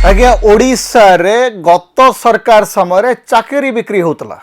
आज्ञा ओडिशा रे गत सरकार समय चाकरी बिक्री होतला।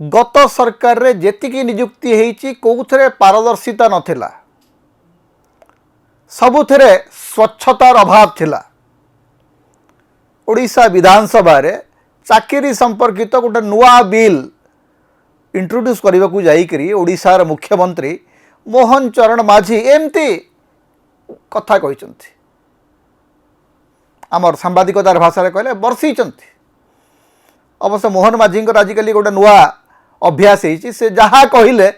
गत सरकार रे जेतिकी नियुक्ति हेइची कोउथरे पारदर्शिता नथिला, सबुथरे स्वच्छतार अभाव थिला। ओडिशा विधानसभा रे चाकरी संपर्कित गोटे नुआ बिल इंट्रोड्यूस करने को जाइकरी ओडिशार मुख्यमंत्री मोहन चरण माझी एमती कथा कहिसंती। आमर सांबादिकतार भाषा कहले बर्षी। अवश्य मोहन माझी आजिकल गोटे नुआ अभ्यास से जहाँ कहले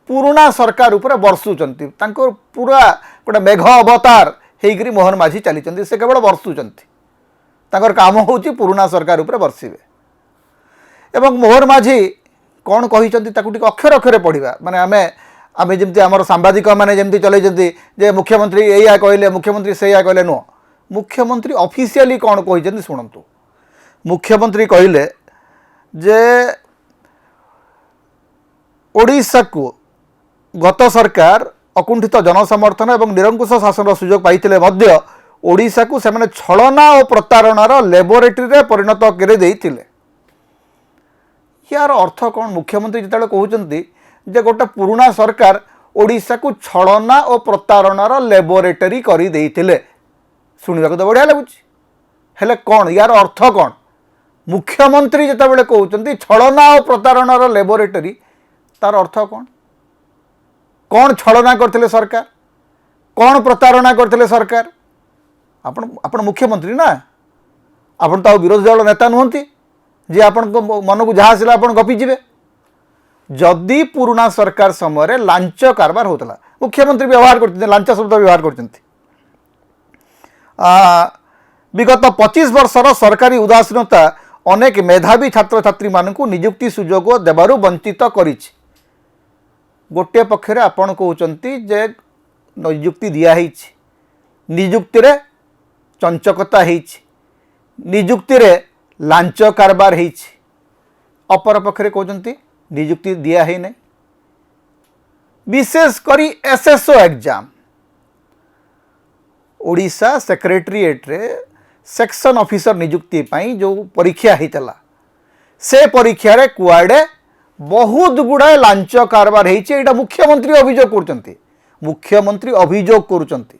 पुराना सरकार उपर बर्षुचंती। पूरा गोटे मेघ अवतार होकर मोहन माझी चली से केवल बर्षुचंती। तांकर काम होची पुराना सरकार उपर बर्षिबे। एवं मोहन माझी कौन कहिसंती ताकू टिके अक्षर अक्षर पढ़िबा। माने आमे जेमती आमर सांबादिक माने जेमती चलैचंती जे मुख्यमंत्री एया कहले मुख्यमंत्री सेया कहले नुह। मुख्यमंत्री ऑफिशियली कौन कहिसंती शुणंतु। मुख्यमंत्री कहले जे ओडिशा को गत सरकार अकुंठित जनसमर्थन एवं निरंकुश शासन सुजोग पाइथिले मध्य ओडिशा को सेमाने छलना और प्रतारणार लेबोरेटरी रे परिणत करे देइथिले। यार अर्थ कौन? मुख्यमंत्री जिते कहते जे गोटे पुराना सरकार ओडिशा को छलना और प्रतारणार लेबोरेटरी करी देइथिले। शुणा तो बढ़िया लगुच। हेले कौन यार अर्थ कौन? मुख्यमंत्री जिते कहते छलना और प्रतारणार लेबोरेटरी तार अर्थ कौन? कौन छलना करथिले सरकार? कौन प्रतारणा करथिले सरकार? आपण मुख्यमंत्री ना, आपण तो विरोधी दल नेता नुहंती जे आपण मन को जहाँ आसला आपण गपीजे। जदि पुराना सरकार समय लांच कारबार होता मुख्यमंत्री व्यवहार करते लांच शब्द व्यवहार करते। विगत 25 वर्षर सरकारी उदासीनता अनेक मेधावी छात्र छात्री मानू नियुक्ति सुजोग देबारु वंचित करिछि। गोटे पक्षरे आपण कहउचंती जे नियुक्ति दिया हेछि, नियुक्ति रे चंचकता हेछि, नियुक्ति रे लांच कारबार हेछि। अपर पक्षरे कहउचंती नियुक्ति दिया हे नै। विशेष करी एसएसओ एग्जाम ओडिशा सेक्रेटेरिएट रे सेक्शन ऑफिसर नियुक्ति पाई जो परीक्षा होता से परीक्षा रे कुआडे बहुत गुड़ाए लांच कारबार होती। यहाँ मुख्यमंत्री अभियोग कर मुख्यमंत्री अभियोग करुचंती।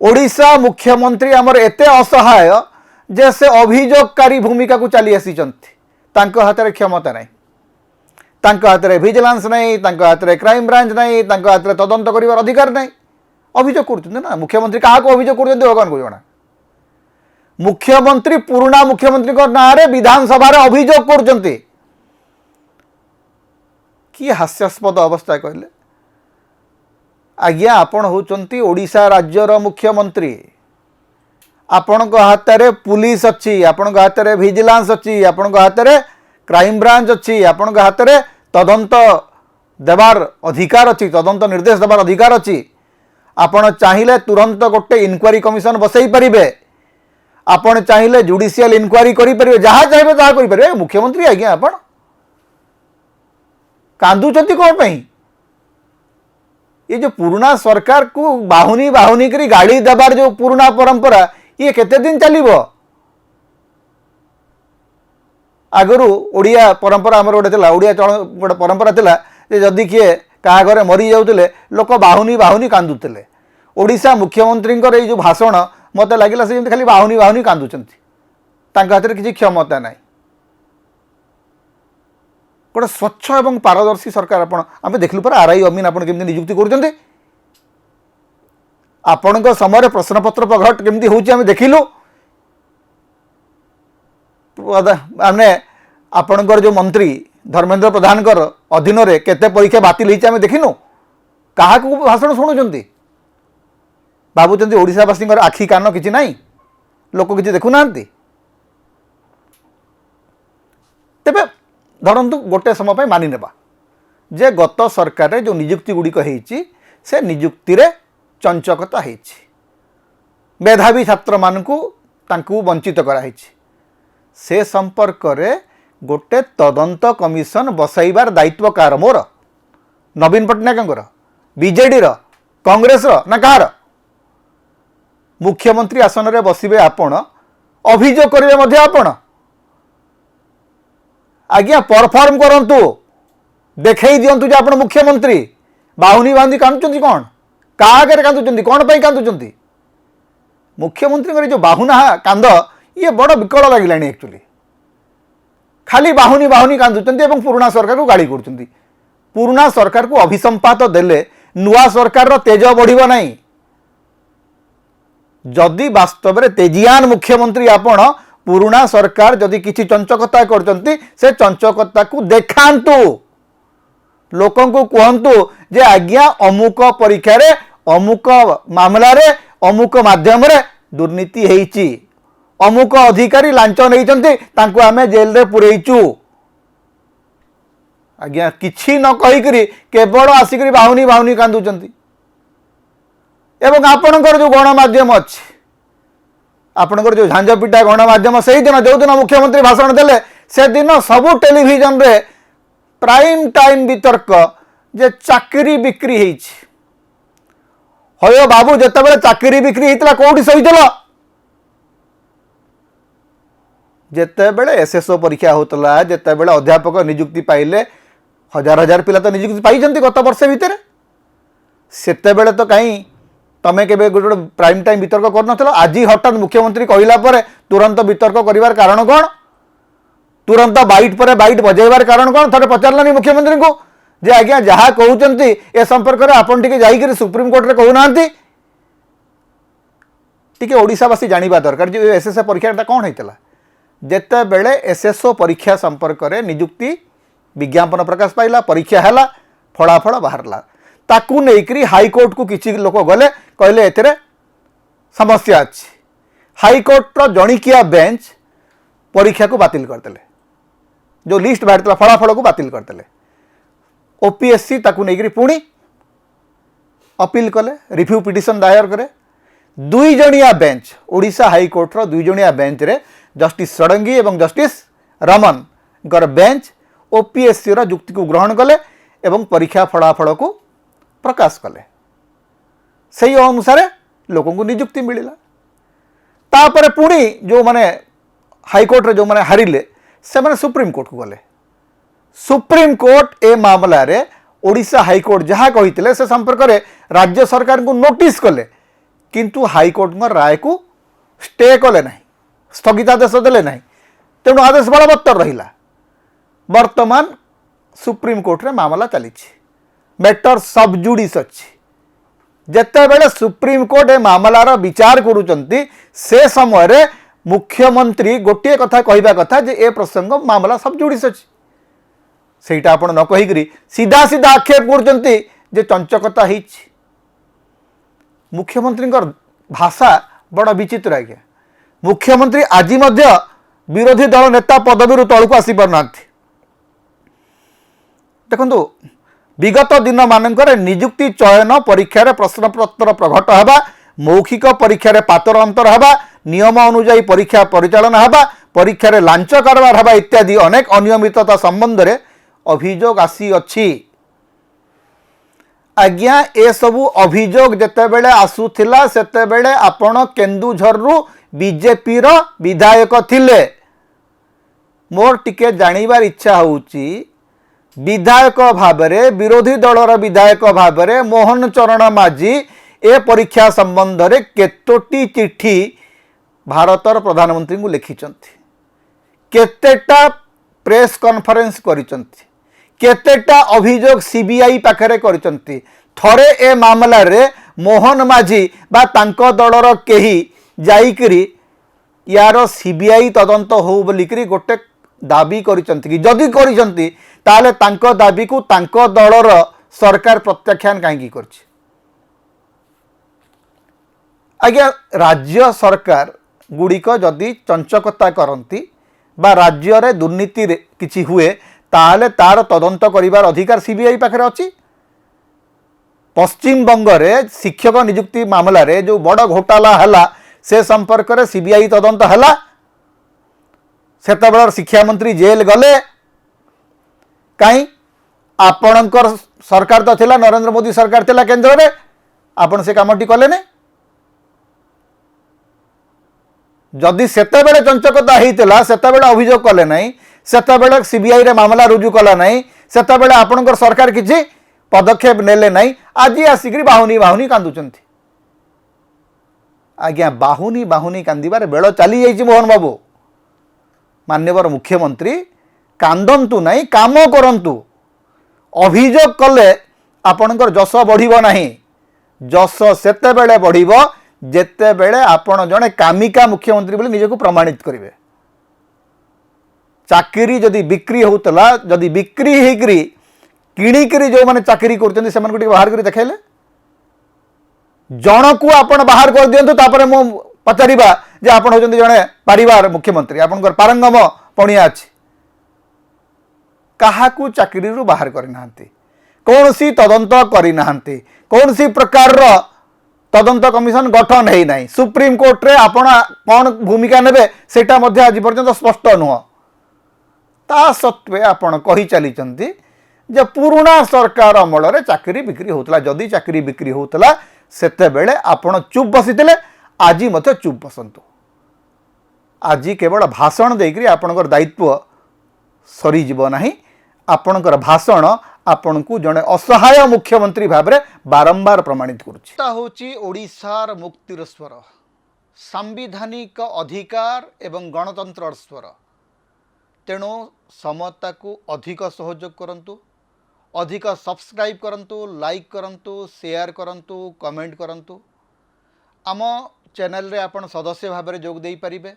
ओडिशा मुख्यमंत्री आमर एते असहाय जे से अभियोगकारी भूमिका को चली आसी हाथ में क्षमता नहीं, हाथ में विजिलेंस नहीं, हाथ में क्राइम ब्रांच नहीं, हाथ में तदंत कर अधिकार नहीं। अभियोग कर मुख्यमंत्री क्या अभियोग कर भगवान को जना। मुख्यमंत्री पुराना मुख्यमंत्री ना रे विधानसभा अभियोग कर कि हास्यास्पद अवस्था कहले। आज्ञा आपण होचंती ओडिशा राज्यर मुख्यमंत्री, आपण हाथ में पुलिस अच्छी, आपण हाथ में विजिलेंस अच्छी, आपण हाथ में क्राइम ब्रांच अच्छी, आपण हाथ में तदंत देवार अधिकार अच्छी, तदंत निर्देश देवार अधिकार अच्छी। आपण चाहिए तुरंत गोटे इनक्वारी कमिशन बसई पारे, आपण चाहिए जुडिशियल इनक्वारी करें, जहाँ चाहिए जहाँ करें। मुख्यमंत्री आज्ञा आपण कांदुचंती कौन पई? ये जो पुराना सरकार को बाहुनी बाहुनी करी गाड़ी देवार जो पुराना परंपरा ये केते दिन चलिबो? आगरू ओडिया परंपरा आमर गोटे थिला, ओडिया गोटे परंपरा थिला जे जदि किए क्या घरे मरी जाउतिले लोक बाहुनी बाहुनी कांदुतिले। ओडिशा मुख्यमंत्री ये जो भाषण मत लगिला से खाली बाहुनी बाहुनी कांदुचंती, तांका हाथ में किसी क्षमता नहीं। गोटे स्वच्छ एवं पारदर्शी सरकार आम देखलु पर आरआई अमीन आप नियुक्ति कर समय प्रश्नपत्र प्रघट केमती होम देखिलु। आमने आपणकर जो मंत्री धर्मेंद्र प्रधान अधीन रे केते परीक्षा बातिल होती आम देखिनु। क्या भाषण शुणुंट भावुं ओडिशावासी आखि कान कि नहीं, लोक किसी देखुना। तेबे धरतु गोटे समय मानि नेबा जे गत सरकार जो नियुक्ति गुड़िक होती से नियुक्ति रे चंचकता होती, मेधावी छात्र मानकू वंचित कराई। से संपर्क रे गोटे तदंत कमिशन बसाइबार दायित्व कार? मोर, नवीन पट्टनायक, बीजेडी, कांग्रेस ना कहार? मुख्यमंत्री आसन में बसवे आपण अभियोग करेंगे आपण आज्ञा परफॉर्म करंतु देखई दिंतु जे आप मुख्यमंत्री बाहुनी बांधी कांदुचंती कौन क्या आगे कांदुचंती कौन पे कांदुचंती मुख्यमंत्री जो बाहुना कांद ये बड़ विकल लगे एक्चुअली खाली बाहुनी बाहुनी कांदुचंती एवं पुराना सरकार को गाड़ी करुचंती पुराना सरकार को अभिसंपात देले नुआ सरकार तेज बढ़िबो नहीं जदि वास्तव में तेजियान मुख्यमंत्री आपण पुराना सरकार जदि किसी चंचकता करचंती से चंचकता को देखांतु लोकों को कहतु जे आज्ञा अमुक परीक्षा रे अमुक मामला रे अमुक माध्यम रे दुर्नीति हेइची अमुक अधिकारी लांच नहीं तांको आमे जेल रे पुरेइचु आज्ञा किछि न कहिकरी केवल आसिकरी बाहुनी बाहुनी कांदुचंती एवं आपणकर जो गणमाध्यम अच्छी आपणकर जो झांझपिटा गणमाध्यम से दिन जो दिन मुख्यमंत्री भाषण देले से दिन सबु टेलीविजन रे प्राइम टाइम वितर्क जे चाकरी बिक्री हेइछि हयो बाबू जेतेबेले चाकरी बिक्री हेइतला कोठी सहितला जेतेबेले एसएसओ परीक्षा होतला जेतेबेले अध्यापक नियुक्ति पाइले हजार हजार पिला तो नियुक्ति पाइछन्ति गत वर्ष भितर सेतेबेले तो कहीं तमें के गोटे प्राइम टाइम वितर्क कर आज हठात मुख्यमंत्री कहला पर तुरंत वितर्क करिवार कारण कौन तुरंत बाइट पर बाइट बजेबार कारण कौन थे पचारानी मुख्यमंत्री को जे आज्ञा जहाँ कहते ए संपर्क में आपन टिके जाइए सुप्रीम कोर्ट रे कहूना टिके ओडिशावासी जानिबा दरकार जो एसएसओ परीक्षा कौन होता जेते बेले एसएसओ परीक्षा संपर्क में नियुक्ति विज्ञापन प्रकाश पाइला परीक्षा है फलाफल बाहरला ताकू नहीं हाईकोर्ट को किसी लोक गले कहले एथिरे समस्या अच्छी हाईकोर्ट जणिकिया बेंच परीक्षा को बातिल करते जो लिस्ट बाहर फलाफल को बातिल करते ओपीएससी ताकू नहीं पुणी अपील कले रिव्यू पिटिशन दायर करे दुई जणिया बेंच ओडिशा हाईकोर्ट दुई जणिया बेंच रे जस्टिस षडंगी एवं जस्टिस रमन गर बेंच ओपीएससी जुक्ति को ग्रहण कले एवं परीक्षा फलाफल को प्रकाश कले से अनुसार लोक नियुक्ति मिलला तापर पुणी जो माने हाईकोर्ट रे जो माने हारिले से माने सुप्रीम कोर्ट को गले सुप्रीम कोर्ट ए मामला रे ओडिशा हाईकोर्ट जहाँ कही से संपर्क में राज्य सरकार को नोटिस कले किंतु हाईकोर्ट राय को स्टे कले नहीं स्थगितादेश देले नहीं तेणु आदेश बलवत्तर रहिला वर्तमान सुप्रीम कोर्ट रे मामला चली मैटर सबजुडिस अच्छी जेते बेले सुप्रीम कोर्ट ए मामलार विचार करुचंती से समय रे मुख्यमंत्री गोटे कथा कहवा कथा जे ए प्रसंग मामला सबजुडिस अच्छी सेटा आपण न कहिकरी सीधा सीधा आक्षेप करुचंती जे चंचकता हिच मुख्यमंत्री भाषा बड़ विचित्र आज्ञा मुख्यमंत्री आज मध्य विरोधी दल नेता पदवी तलू आसी पार देखु विगत दिन मानकर नियुक्ति चयन परीक्षा रे प्रश्नपत्र प्रघट होगा मौखिक परीक्षा रे पातर अंतर होगा नियम अनुजाई परीक्षा परिचालन होगा परीक्षा रे लांच कारबार होगा इत्यादि अनेक अनियमितता संबंध रे अभियोग आसी अछि आज्ञा ए सबु अभियोग जेते बेले आसुथिला सेते बेले आपण केन्दुझर रु बीजेपी रो विधायक थिले मोर टिके जानिबार इच्छा होउची विधायक भावरे विरोधी दलर विधायक भावरे मोहन चरण माझी ए परीक्षा संबंध रे केतोटी चिठी भारतर प्रधानमंत्री को लिखिचंती केतेटा प्रेस कॉन्फ्रेंस करिचंती केतेटा अभियोग सीबीआई पाखरे करिचंती थरे ए मामला रे मोहन माझी बा तांको दलर केही जाईकरी यार सीबीआई तदंत हो बोलिकरी गोटे दाबी करिचंती कि जदि करिचंती ताले तांको दाबी को तांको दलर सरकार प्रत्याख्यान कहीं करछि आज्ञा राज्य सरकार गुड़िक जदि चंचकता करती बा राज्य रे दुर्नीति किछि हुए ताले तार तदंत करिवार अधिकार सीबीआई पाखरे अछि पश्चिम बंग रे शिक्षक नियुक्ति मामला रे जो बड़ घोटाला हला से संपर्क रे सीबीआई तदंत हला सेतबेलर शिक्षा मंत्री जेल गले कहीं आपणकर सरकार तो थिला नरेंद्र मोदी सरकार थिला केंद्र रे आपण से कामटी कले ने जदि सेतेबेले चंचकता होता सेतेबेले अभियोग कले नहीं, सेतेबेले सीबीआई रे मामला रुजु कला नहीं, सेतेबेले आपणकर सरकार किसी पदक्षेप नेले नहीं, आज आसिक बाहुनी बाहुनी कांदुचंती। आज्ञा बाहुनी बाहुनी कांदिबार बेल चली जाइए मोहन बाबू। माननीय मुख्यमंत्री कांदंतु नहीं, काम करंतु। अभियोग कले आपणकर जस बढ़िबो नहीं, जस सेतेबेले बढ़िबो जेतेबेले आपण जने कामिका मुख्यमंत्री बोली निजको प्रमाणित करिवे। चाकरी जदि बिक्री होतला, जदि बिक्री हेकरी किणिकरी जो माने चाकरी करते से बाहर कर देखेले, जन को आपण बाहर कर दियंतु, तापर मु पचारिबा जे आपण होचंती जने परिवार मुख्यमंत्री, आपनकर पारंगम पणिया अछि, काहाकू चाकरी रु बाहर करि नाहंती, कौनसी तदंत करि नाहंती, कौनसी प्रकार रो तदंत कमिशन गठन है नहीं, सुप्रीम कोर्ट रे आपण कौन भूमिका नेबे सेटा मध्ये आज पर्यंत स्पष्ट नुह। ता सत्वे आपण कहि चलीचंती जे पुराना सरकार अमल रे चाकरी बिक्री होतला, जदि चाकरी बिक्री होतला सेते बेले आपण चुप बसिथिले, आज मते चुप बसंतु। आज केवल भाषण देकरी आपणकर दायित्व सरी जीव नाही, आपणकर भाषण आपण को जड़े असहाय मुख्यमंत्री भाव में बारंबार प्रमाणित करुच्ची। ओडिशार मुक्तिर स्वर, सांविधानिक अधिकार एवं गणतंत्र स्वर। तेणु समता को अधिक सहयोग करंतु, अधिक सब्सक्राइब करंतु, लाइक करंतु, शेयर करंतु, कमेंट करंतु। आम चैनल रे आपण सदस्य भाव में जोग दे पारिबे,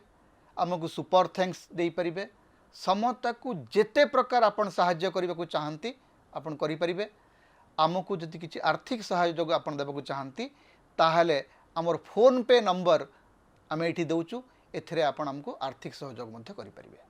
आमको सुपर थैंक्स दे पारिबे। समता को जेते प्रकार आपण सहाय्य करबा को चाहंती आपण करि परिबे। आमको जदि किछि आर्थिक सहयोग आपण देबा को चाहंती ताहले हमर फोन पे नंबर आमे एठी दउचु, एथरे आपण हमको आर्थिक सहयोग मध्य करि परिबे।